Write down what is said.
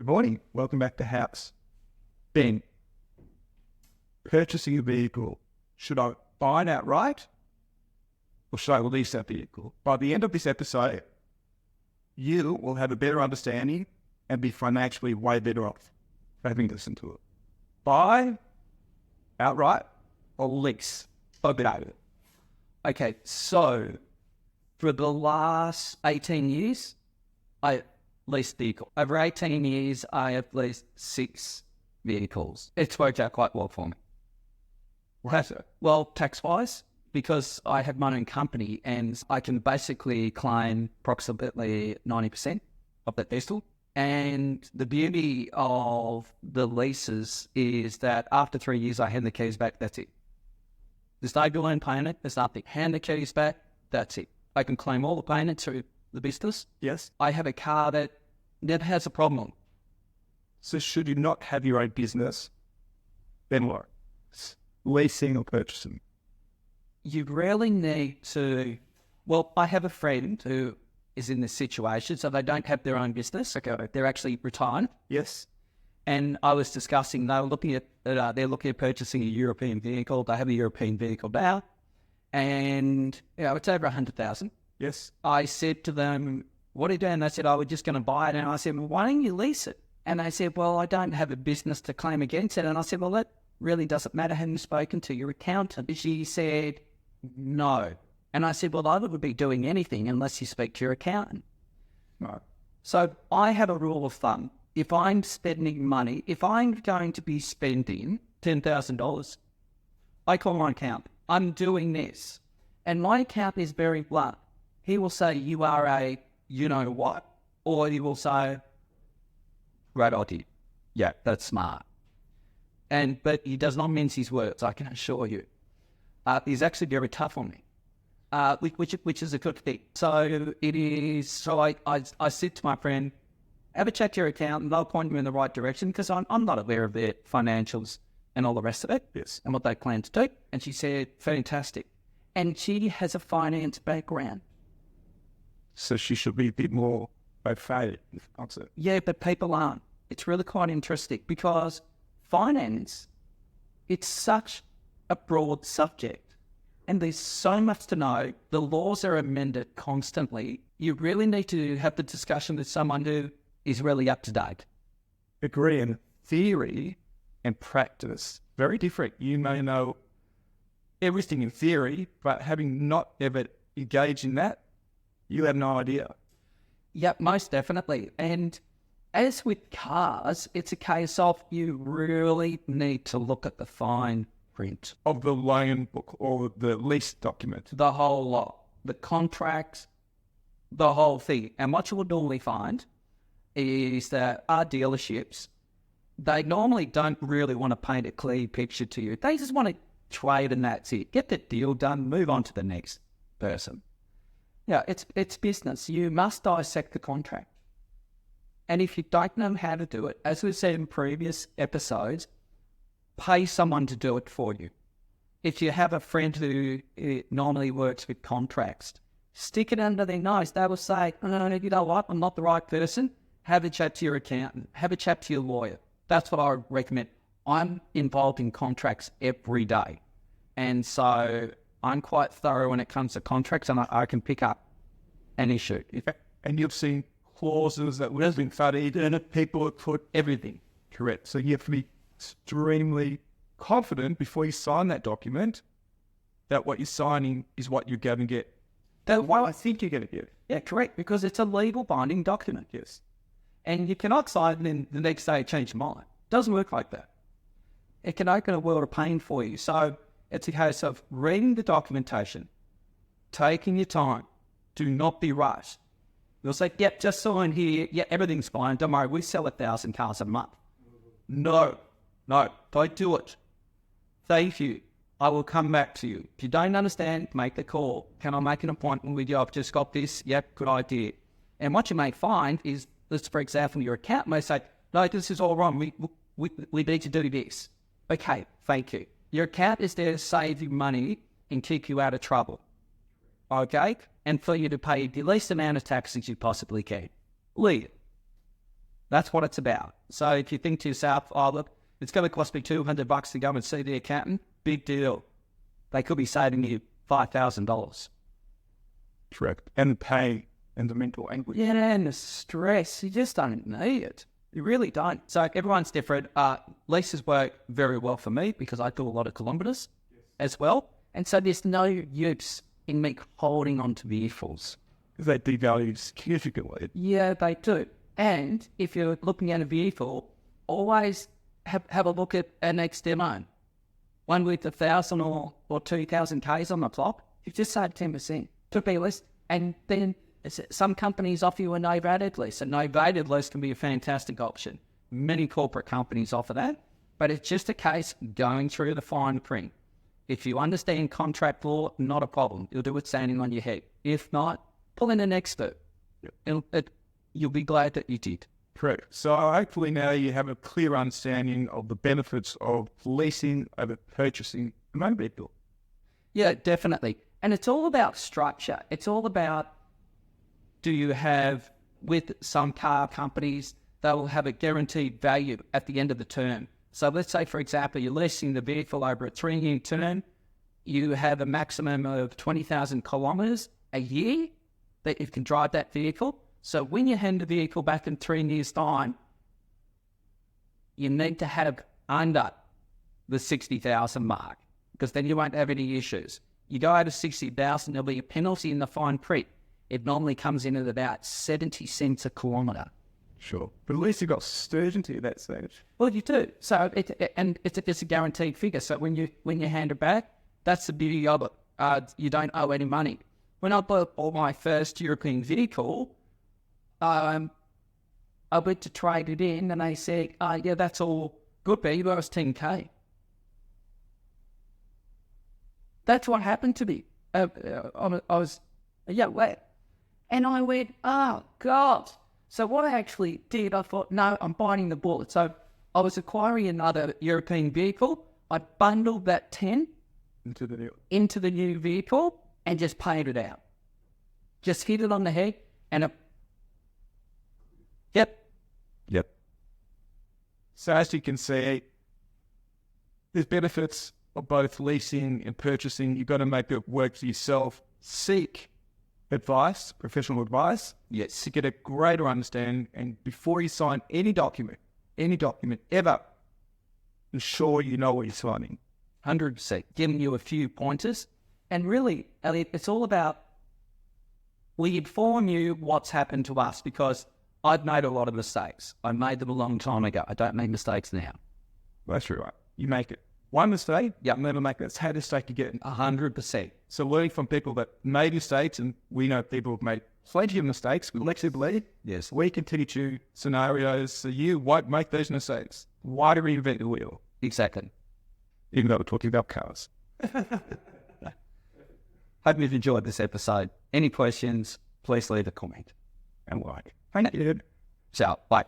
Good morning. Welcome back to House. Ben, purchasing a vehicle, should I buy it outright or should I lease that vehicle? By the end of this episode, you will have a better understanding and be financially way better off for having listened to it. Buy outright or lease? Okay, so for the last 18 years, I leased vehicle. Over 18 years, I have leased 6 vehicles. It's worked out quite well for me. Why so? Well, tax-wise, because I have my own company and I can basically claim approximately 90% of that vehicle. And the beauty of the leases is that after 3 years, I hand the keys back, that's it. There's no balloon payment, there's nothing. Hand the keys back, that's it. I can claim all the payment through the business. Yes. I have a car that never has a problem. So should you not have your own business, then what? Leasing or purchasing? You really need to... Well, I have a friend who is in this situation, so they don't have their own business. Okay. They're actually retired. Yes. And I was discussing, they were looking at, they're looking at purchasing a European vehicle. They have a European vehicle now. And, it's over 100,000. Yes. I said to them, what are you doing? They said, we're just going to buy it. And I said, well, why don't you lease it? And they said, well, I don't have a business to claim against it. And I said, well, that really doesn't matter. Have you spoken to your accountant? She said, no. And I said, well, I wouldn't be doing anything unless you speak to your accountant. No. So I have a rule of thumb. If I'm spending money, if I'm going to be spending $10,000, I call my accountant. I'm doing this. And my accountant is very blunt. He will say, you are a you-know-what, or he will say, great idea. Yeah, that's smart. But he does not mince his words, I can assure you. He's actually very tough on me, which is a good thing. So it is. So I said to my friend, have a chat to your accountant, they'll point you in the right direction, because I'm not aware of their financials and all the rest of it. Yes. And what they plan to do. And she said, fantastic. And she has a finance background. So she should be a bit more au fait. Yeah, but people aren't. It's really quite interesting because finance, it's such a broad subject and there's so much to know. The laws are amended constantly. You really need to have the discussion with someone who is really up to date. Agree. And theory and practice, very different. You may know everything in theory, but having not ever engaged in that, you have no idea. Yep, most definitely. And as with cars, it's a case of you really need to look at the fine print. Of the loan book or the lease document. The whole lot. The contracts, the whole thing. And what you will normally find is that our dealerships, they normally don't really want to paint a clear picture to you. They just want to trade and that's it. Get the deal done, move on to the next person. Yeah, it's business. You must dissect the contract. And if you don't know how to do it, as we've said in previous episodes, pay someone to do it for you. If you have a friend who normally works with contracts, stick it under their nose. They will say, oh, you know what, I'm not the right person. Have a chat to your accountant. Have a chat to your lawyer. That's what I would recommend. I'm involved in contracts every day. And so I'm quite thorough when it comes to contracts, and I can pick up an issue. And you've seen clauses that would have been studied and people have put Everything. correct. So you have to be extremely confident before you sign that document that what you're signing is what you're going to get. That, Well, I think you're going to get. yeah, correct, because it's a legal binding document. Yes. And you cannot sign and then the next day change your mind. It doesn't work like that. It can open a world of pain for you. So it's a case of reading the documentation, taking your time. Do not be rushed. You'll say, yep, just sign here. Yeah, everything's fine. Don't worry, we sell 1,000 cars a month. No, don't do it. Thank you. I will come back to you. If you don't understand, make the call. Can I make an appointment with you? I've just got this. Yep, good idea. And what you may find is, let's, for example, your accountant may say, no, this is all wrong. We need to do this. Okay, thank you. Your account is there to save you money and keep you out of trouble. Okay? And for you to pay the least amount of taxes you possibly can. Leave it. That's what it's about. So if you think to yourself, oh, look, it's going to cost me $200 to go and see the accountant, big deal. They could be saving you $5,000. Correct. And the pain and the mental anguish. Yeah, and the stress, you just don't need it. You really don't. So everyone's different. Leases work very well for me because I do a lot of kilometres as well. And so there's no use in me holding on to vehicles. Because they devalue significantly. Yeah, they do. And if you're looking at a vehicle, always have a look at an next demo. One with 1,000 or 2,000 Ks on the clock, you've just saved 10% to be list. And then some companies offer you a novated lease. A novated lease can be a fantastic option. Many corporate companies offer that, but it's just a case going through the fine print. If you understand contract law, not a problem. You'll do it standing on your head. If not, pull in an expert. You'll be glad that you did. Correct. So hopefully now you have a clear understanding of the benefits of leasing over purchasing a motor vehicle. Yeah, definitely. And it's all about structure. It's all about, do you have, with some car companies, they will have a guaranteed value at the end of the term. So let's say, for example, you're leasing the vehicle over a 3-year term. You have a maximum of 20,000 kilometres a year that you can drive that vehicle. So when you hand the vehicle back in 3 years' time, you need to have under the 60,000 mark, because then you won't have any issues. You go over 60,000, there'll be a penalty in the fine print. It normally comes in at about 70 cents a kilometre. Sure. But at least you've got certainty at that stage. Well, you do. So it's a guaranteed figure. So when you hand it back, that's the beauty of it. You don't owe any money. When I bought my first European vehicle, I went to trade it in, and they said, yeah, that's all good, but you owe us 10K. That's what happened to me. I was a young lad. And I went, oh, God. So what I actually did, I thought, no, I'm biting the bullet. So I was acquiring another European vehicle. I bundled that 10 into the new vehicle and just paid it out. Just hit it on the head and Yep. So as you can see, there's benefits of both leasing and purchasing. You've got to make it work for yourself. Seek advice, professional advice, yes, to get a greater understanding. And before you sign any document ever, ensure you know what you're signing. 100%. Giving you a few pointers. And really, Elliot, it's all about, we inform you what's happened to us, because I've made a lot of mistakes. I made them a long time ago. I don't make mistakes now. That's right. You make it one mistake, you never make that. It's how mistake you get. 100%. So learning from people that made mistakes, and we know people have made plenty of mistakes, we collectively, yes, we can teach you scenarios so you won't make those mistakes. Why do we reinvent the wheel? Exactly. Even though we're talking about cars. Hope you've enjoyed this episode. Any questions, please leave a comment. And like, thank you. So, bye.